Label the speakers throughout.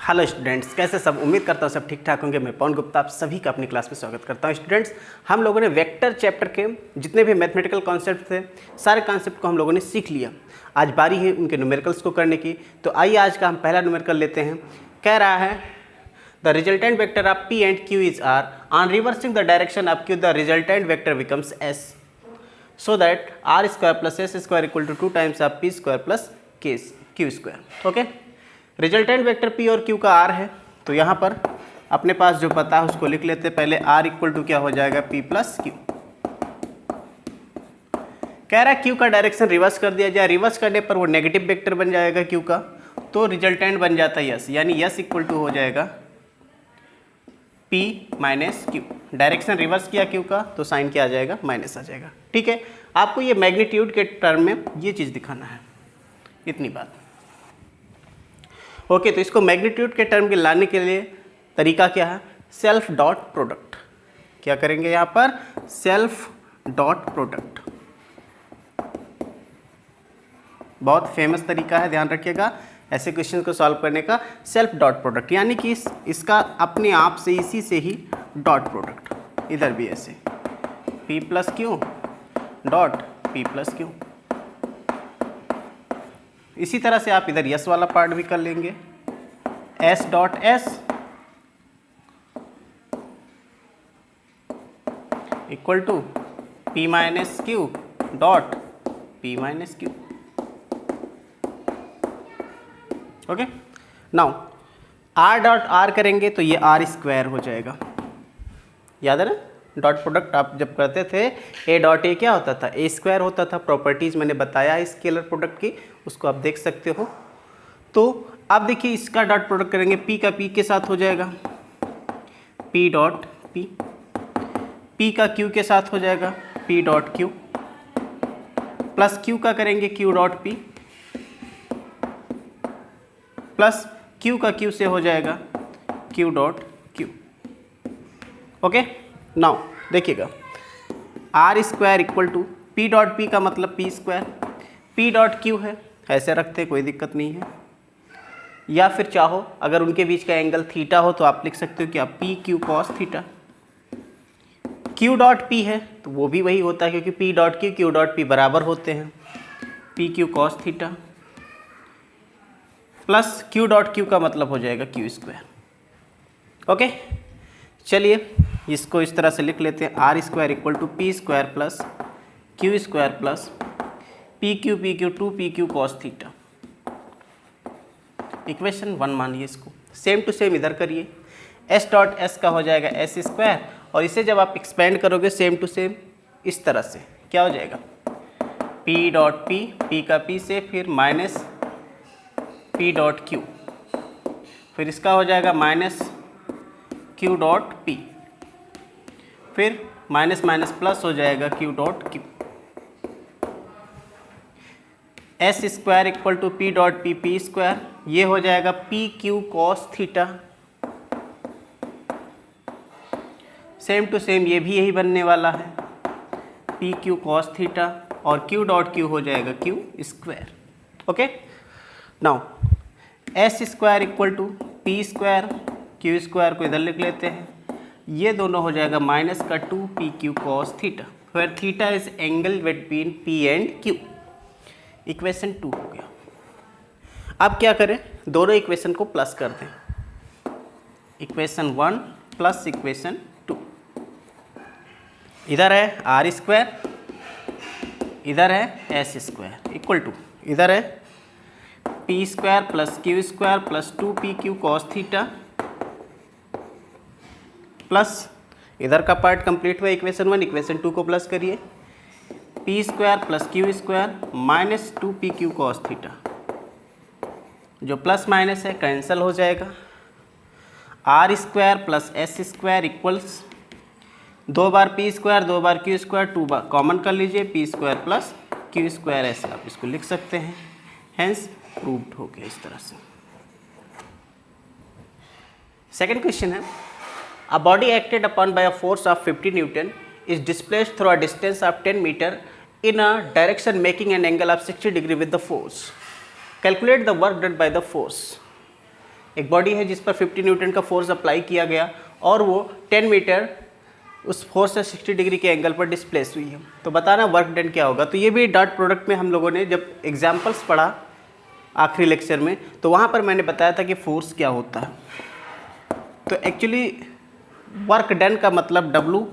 Speaker 1: Hello students, कैसे सब। उम्मीद करता हूँ सब ठीक ठाक होंगे। मैं पवन गुप्ता आप सभी का अपनी क्लास में स्वागत करता हूँ। स्टूडेंट्स, हम लोगों ने वेक्टर चैप्टर के जितने भी मैथमेटिकल कॉन्सेप्ट थे, सारे कॉन्सेप्ट को हम लोगों ने सीख लिया। आज बारी है उनके न्यूमेरिकल्स को करने की। तो आइए आज का हम पहला न्यूमेरिकल लेते हैं। कह रहा है the resultant vector of P and Q is R, on reversing the direction of Q the resultant vector becomes S, so that r square plus s square equal to 2 times of p square plus q square. Okay, resultant vector p और q का r है, तो यहाँ पर अपने पास जो पता है उसको लिख लेते हैं। पहले r इक्वल टू क्या हो जाएगा, p प्लस q। कह रहा है q का डायरेक्शन रिवर्स कर दिया जाए, रिवर्स करने पर वो नेगेटिव वेक्टर बन जाएगा q का, तो रिजल्टेंट बन जाता है s, यानी s इक्वल टू हो जाएगा p minus Q. Direction reverse किया क्यू का तो साइन क्या आ जाएगा, माइनस आ जाएगा। ठीक है, आपको ये मैग्नीट्यूड के टर्म में ये चीज़ दिखाना है, इतनी बात। ओके, तो इसको मैग्नीट्यूड के टर्म के लाने के लिए तरीका क्या है, सेल्फ डॉट प्रोडक्ट। क्या करेंगे यहाँ पर, सेल्फ डॉट प्रोडक्ट। बहुत फेमस तरीका है, ध्यान रखिएगा ऐसे क्वेश्चन को सॉल्व करने का। सेल्फ डॉट प्रोडक्ट यानी कि इसका अपने आप से, इसी से ही डॉट प्रोडक्ट। इधर भी ऐसे p plus Q dot p plus Q. इसी तरह से आप इधर यस वाला पार्ट भी कर लेंगे, s dot s equal to p minus Q dot p minus Q. Okay, now r dot r करेंगे तो ये r स्क्वायर हो जाएगा। याद है ना, डॉट प्रोडक्ट आप जब करते थे a डॉट a क्या होता था, a स्क्वायर होता था। प्रॉपर्टीज मैंने बताया है स्केलर प्रोडक्ट की, उसको आप देख सकते हो। तो आप देखिए इसका डॉट प्रोडक्ट करेंगे, p का p के साथ हो जाएगा p डॉट p का q के साथ हो जाएगा p dot q, plus q का करेंगे q dot p, plus q का q से हो जाएगा q dot q। Okay, now देखिएगा r square equal to p dot p का मतलब p square, p dot q है, ऐसे रखते कोई दिक्कत नहीं है। या फिर चाहो अगर उनके बीच का एंगल थीटा हो तो आप लिख सकते हो क्या, p q cos theta. q dot p है तो वो भी वही होता है, क्योंकि p dot q dot p बराबर होते हैं, p q cos theta, plus q dot q का मतलब हो जाएगा q स्क्वायर। ओके, चलिए इसको इस तरह से लिख लेते हैं, r square equal to p square plus q square plus p q 2p q cos theta. Equation 1 मानिए इसको। सेम टू सेम इधर करिए, s डॉट s का हो जाएगा s स्क्वायर, और इसे जब आप एक्सपेंड करोगे सेम टू सेम इस तरह से क्या हो जाएगा, p डॉट p का p से फिर माइनस p डॉट q, फिर इसका हो जाएगा माइनस q डॉट p, फिर माइनस माइनस प्लस हो जाएगा q dot q। s square equal to p dot p square, ये हो जाएगा p q cos theta. Same to same ये भी यही बनने वाला है, p q कॉस थीटा, और q डॉट q हो जाएगा q square. Okay, now s square equal to p square, q square को इधर लिख लेते हैं, ये दोनों हो जाएगा माइनस का 2p q cos theta, where theta is angle between p and q। Equation 2 हो गया। अब क्या करें, दोनों इक्वेशन को प्लस कर दें, इक्वेशन 1 प्लस इक्वेशन 2। इधर है r स्क्वायर, इधर है s स्क्वायर इक्वल टू, इधर है p square plus q square plus 2p q cos theta, plus इधर का पार्ट कंप्लीट हुआ इक्वेशन 1। इक्वेशन 2 को प्लस करिए, p square plus q square minus 2p q cos theta, जो प्लस माइनस है cancel हो जाएगा। r square plus s square equals 2 बार p square 2 बार q square, 2 बार common कर लीजिए, p square plus q square, ऐसे आप इसको लिख सकते हैं। हेंस प्रूव्ड हो गया इस तरह से। सेकेंड क्वेश्चन है, a body acted upon bye a force of 50 Newton is displaced through a distance of 10 meter in a direction making an angle of 60 degree with the force. Calculate the work done by the force. एक body है जिस पर 50 Newton का force apply किया गया और वो 10 metre उस फोर्स से 60 डिग्री के एंगल पर डिस्प्लेस हुई है। तो बताना वर्क डन क्या होगा। तो ये भी डॉट प्रोडक्ट में हम लोगों ने जब एग्जाम्पल्स पढ़ा आखिरी लेक्चर में तो वहाँ पर मैंने बताया था कि फोर्स क्या होता है। तो एक्चुअली वर्क डन का मतलब W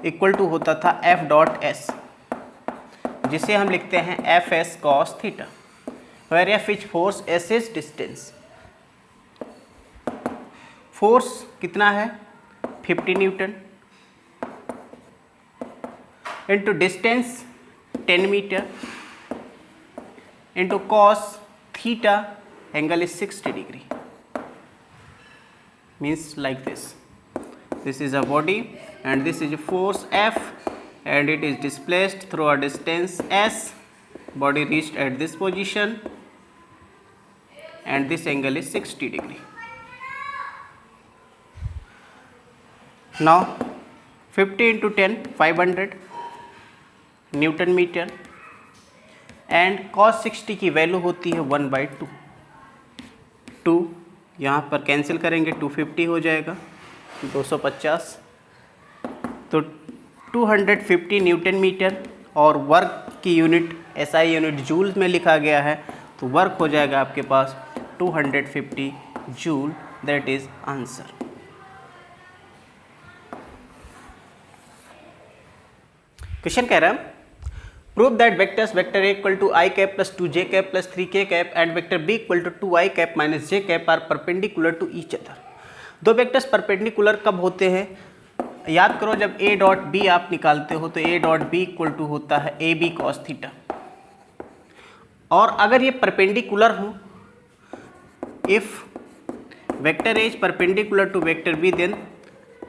Speaker 1: इक्वल टू होता था F डॉट S, जिसे हम लिखते हैं Fs cos theta, where F is force, S is distance. Force कितना है 50 newton into distance 10 metre into cos theta, angle is 60 degree, means like this. This is a body and this is a force F and it is displaced through a distance S. Body reached at this position and this angle is 60 degree. Now 50 into 10 500 Newton meter and cos 60 की value होती है 1/2. 2 यहाँ पर cancel करेंगे 250 हो जाएगा 250. तो 250 newton metre और वर्क की यूनिट SI यूनिट जूल में लिखा गया है, तो वर्क हो जाएगा आपके पास 250 joule. That is answer. Question कह रहा है prove that vectors vector A equal to I cap plus 2J cap plus 3K cap and vector B equal to 2I cap minus J cap are perpendicular to each other. दो vectors perpendicular कब होते हैं? याद करो जब A dot B आप निकालते हो तो A dot B equal to होता है AB कॉस थीटा. और अगर ये परपेंडिकुलर हो, if vector A is perpendicular to vector B, then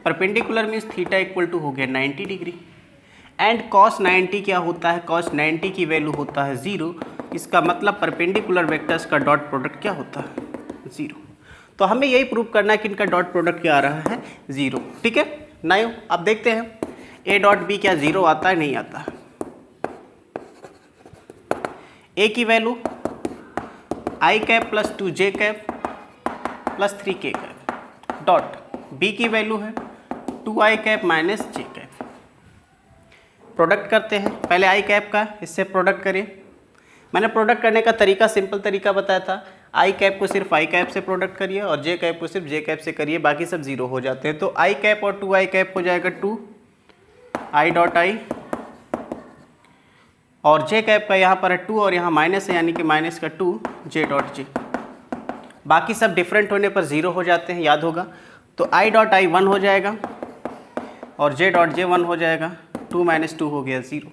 Speaker 1: perpendicular means theta equal to हो गया 90 डिग्री एंड कॉस 90 क्या होता है? कॉस 90 की वैल्यू होता है 0. इसका मतलब परपेंडिकुलर वेक्टर्स का डॉट प्रोडक्ट क्या होता है? 0. तो हमें यही प्रूव करना है कि इनका डॉट प्रोडक्ट क्या आ रहा है? 0. ठीक है. नाउ अब देखते हैं A डॉट B क्या 0 आता है नहीं आता है. A की value I cap plus 2J cap plus 3K cap dot B की वैल्यू है 2I cap minus J cap. Product करते हैं. पहले I कैप का इससे प्रोडक्ट करें. मैंने प्रोडक्ट करने का तरीका सिंपल तरीका बताया था. I कैप को सिर्फ I कैप से प्रोडक्ट करिए और J कैप को सिर्फ J कैप से करिए, बाकी सब 0 हो जाते हैं. तो I कैप और 2I कैप हो जाएगा 2 I डॉट I और J कैप का यहाँ पर है 2 और यहाँ माइनस है यानी कि माइनस का 2 J डॉट J. बाकी सब डिफरेंट होने पर 0 हो जाते हैं, याद होगा. तो I डॉट I 1 हो जाएगा और J डॉट J 1 हो जाएगा. 2 माइनस 2 हो गया 0.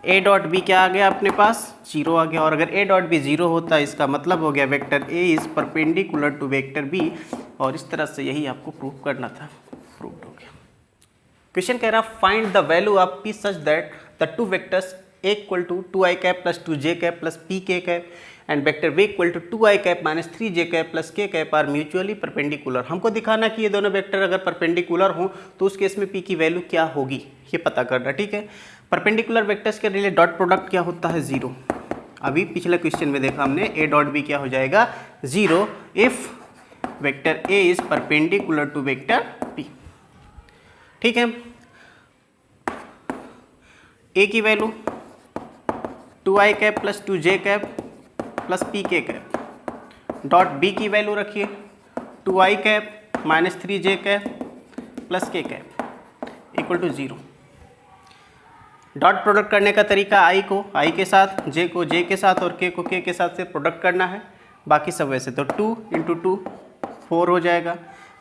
Speaker 1: A डॉट B क्या आ गया अपने पास? 0 आ गया. और अगर A डॉट B 0 होता है इसका मतलब हो गया vector A is perpendicular to vector B. और इस तरह से यही आपको प्रूव करना था. प्रूव्ड हो गया. क्वेश्चन कह रहा find the value of P such that the two vectors A equal to 2I cap plus 2J cap plus PK cap and vector B equal to 2I cap minus 3J cap plus K cap are mutually perpendicular. हमको दिखाना कि ये दोनों vector अगर perpendicular हों तो उस case में P की वैल्यू क्या होगी ये पता करना. ठीक है. परपेंडिकुलर वेक्टर्स के लिए डॉट प्रोडक्ट क्या होता है? 0. अभी पिछले क्वेश्चन में देखा हमने A डॉट B क्या हो जाएगा? 0 if vector A is perpendicular to vector B. ठीक है. A की value 2I cap plus 2J cap plus PK cap dot B की वैल्यू रखिए 2I cap minus 3J cap plus K cap equal to 0. Dot product करने का तरीका I को I के साथ, J को J के साथ और K को K के साथ से प्रोडक्ट करना है. बाकी सब वैसे. तो 2 इंटू 2 4 हो जाएगा.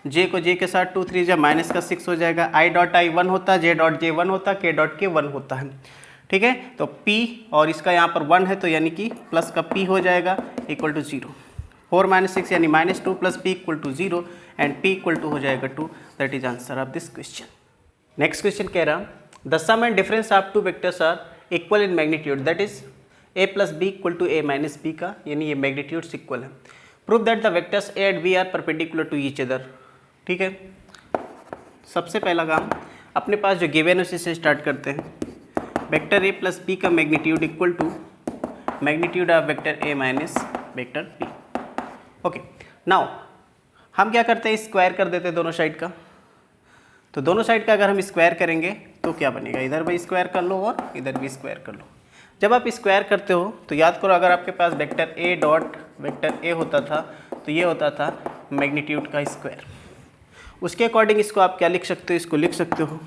Speaker 1: J को J के साथ 2 3 जा माइनस का 6 हो जाएगा. I डॉट I 1 होता है, J डॉट J 1 होता है, K डॉट K 1 होता है. ठीक है. तो P और इसका यहाँ पर 1 है तो यानी कि प्लस का P हो जाएगा इक्वल टू 0. 4 माइनस 6 यानी minus 2 plus P equal to 0 and P equal to हो जाएगा 2. That is answer of this question. Next question कह रहा the sum and difference of two vectors are equal in magnitude that is A plus B equal to A minus B का, यानी ये magnitudes equal है. Prove that the vectors A and B are perpendicular to each other. ठीक है. सबसे पहला काम अपने पास जो गिवन उसी से स्टार्ट करते हैं. वेक्टर A प्लस B का magnitude equal to magnitude of vector A minus vector B. Okay. Now हम क्या करते हैं, स्क्वायर कर देते हैं दोनों साइड का। तो दोनों साइड का अगर हम स्क्वायर करेंगे तो क्या बनेगा, इधर भी स्क्वायर कर लो और इधर भी स्क्वायर कर लो। जब आप स्क्वायर करते हो तो याद करो, अगर आपके पास vector A dot vector A होता था तो ये होता था मैग्नीट्यूड का स्क्वायर। उसके अकॉर्डिंग इसको आप क्या लिख सकते हो, इसको लिख सकते हो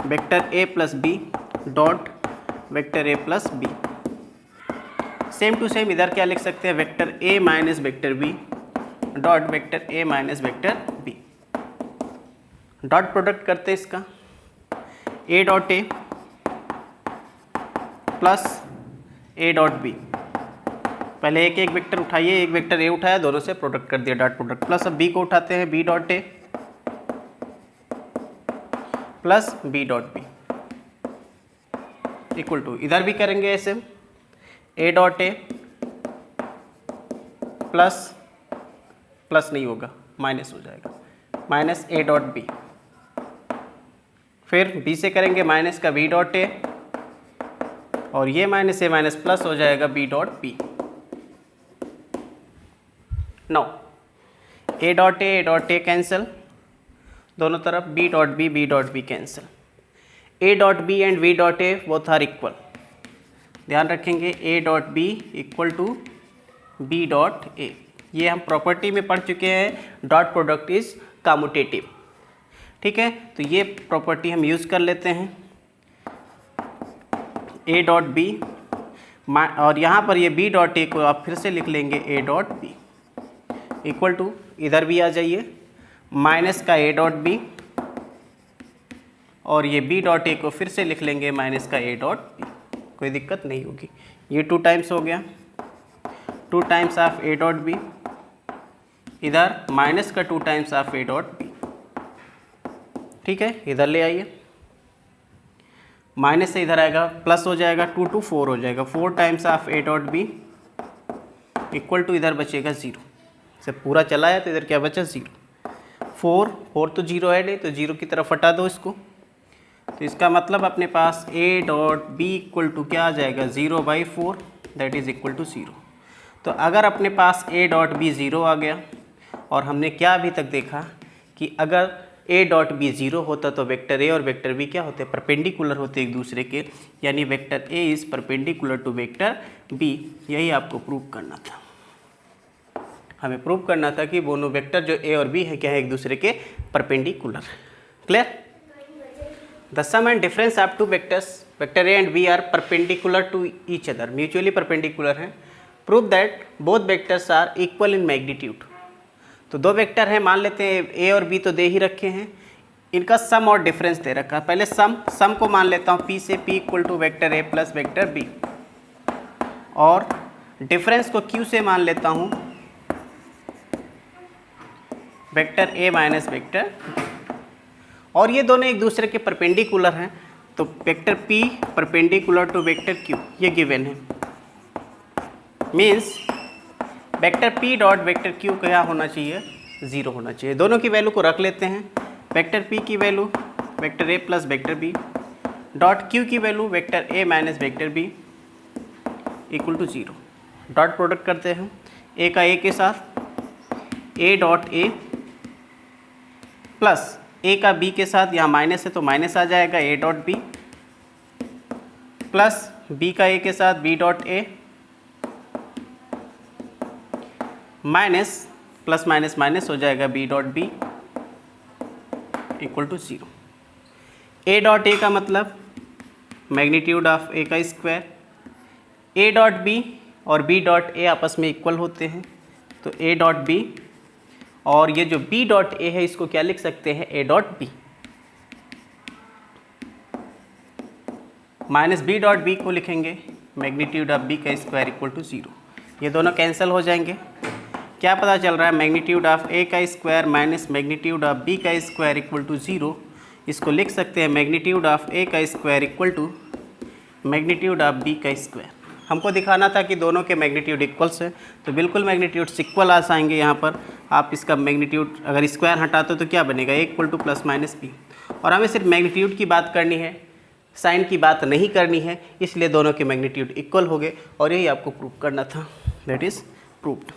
Speaker 1: vector A plus B dot vector A plus B. Same to same इधर क्या लिख सकते हैं, vector A minus vector B dot vector A minus vector B. Dot product करते हैं इसका, A dot A plus A dot B. पहले एक एक वेक्टर उठाइए, एक वेक्टर ए उठाया, दोनों से प्रोडक्ट कर दिया डॉट प्रोडक्ट। प्लस अब बी को उठाते हैं, B dot A plus B dot B equal to, इधर भी करेंगे ऐसे, A dot A plus plus नहीं होगा, माइनस हो जाएगा, माइनस ए डॉट बी। फिर बी से करेंगे माइनस का बी डॉट ए, और ये माइनस ए माइनस प्लस हो जाएगा B dot B. Now A dot A cancel, दोनों तरफ B dot B cancel. A dot B and B dot A both are equal, ध्यान रखेंगे, A dot B equal to B dot A. ये हम property में पढ़ चुके हैं, डॉट प्रोडक्ट इज कम्यूटेटिव। ठीक है, तो ये प्रॉपर्टी हम यूज़ कर लेते हैं, ए डॉट बी, और यहाँ पर ये बी डॉट ए को आप फिर से लिख लेंगे A dot B equal to, इधर भी आ जाइए, माइनस का ए डॉट बी, और ये बी डॉट ए को फिर से लिख लेंगे माइनस का ए डॉट बी। कोई दिक्कत नहीं होगी। ये 2 टाइम्स हो गया, 2 times of A dot B, इधर माइनस का 2 times of A dot B. ठीक है, इधर ले आइए, माइनस से इधर आएगा प्लस हो जाएगा, 2 to 4 हो जाएगा, 4 times of A dot B equal to, इधर बचेगा 0। से पूरा चला है तो इधर क्या बचा, 0। 4 तो 0 है नहीं, तो 0 की तरफ हटा दो इसको। तो इसका मतलब अपने पास A dot B equal to क्या आ जाएगा, 0/4, दैट इज़ इक्वल टू 0। तो अगर अपने पास ए डॉट बी 0 आ गया, और हमने क्या अभी तक देखा कि अगर ए डॉट बी 0 होता तो वेक्टर ए और वेक्टर बी क्या होते, परपेंडिकुलर होते एक दूसरे के, यानी vector A is perpendicular to vector B. यही आपको प्रूव करना था, हमें प्रूव करना था कि दोनों वेक्टर जो ए और बी है क्या है, एक दूसरे के perpendicular. Clear? The sum and difference of 2 vectors, vector A and B are perpendicular to each other, mutually perpendicular हैं। Prove that both vectors are equal in magnitude. तो 2 वेक्टर हैं, मान लेते हैं ए और बी तो दे ही रखे हैं, इनका सम और डिफरेंस दे रखा है। पहले सम को मान लेता हूँ, पी से, P equal to vector A plus vector B, और डिफरेंस को क्यू से मान लेता हूँ, vector A minus vector B. और ये दोनों एक दूसरे के परपेंडिकुलर हैं, तो vector P perpendicular to vector Q, ये गिवन है। Means vector P dot vector Q क्या होना चाहिए, 0 होना चाहिए। दोनों की वैल्यू को रख लेते हैं, वेक्टर पी की value vector A plus vector B dot Q की value vector A minus vector B equal to 0। Dot product करते हैं, ए का ए के साथ, ए डॉट ए प्लस ए का बी के साथ, यहाँ माइनस है तो माइनस आ जाएगा, A dot B plus B का ए के साथ, B dot A minus plus minus minus हो जाएगा, B dot B equal to 0। A dot A का मतलब मैग्नीट्यूड ऑफ ए का स्क्वायर, ए डॉट बी और बी डॉट ए आपस में इक्वल होते हैं, तो ए डॉट बी, और ये जो बी डॉट ए है इसको क्या लिख सकते हैं, A dot B, minus B dot B को लिखेंगे मैग्नीट्यूड ऑफ बी का स्क्वायर इक्वल टू 0। ये दोनों कैंसिल हो जाएंगे। क्या पता चल रहा है, मैग्नीट्यूड ऑफ ए का square minus magnitude of B का स्क्वायर इक्वल टू 0। इसको लिख सकते हैं मैग्नीट्यूड ऑफ ए का square equal to magnitude of B का स्क्वायर। हमको दिखाना था कि दोनों के मैग्नीट्यूड इक्वल्स है, तो बिल्कुल मैग्नीट्यूड्स इक्वल आ जाएंगे। यहाँ पर आप इसका मैग्नीट्यूड अगर स्क्वायर हटाते हो तो क्या बनेगा, A equal to plus minus B. और हमें सिर्फ मैग्नीट्यूड की बात करनी है, साइन की बात नहीं करनी है, इसलिए दोनों के मैग्नीट्यूड इक्वल हो गए, और यही आपको प्रूव करना था। That is proved.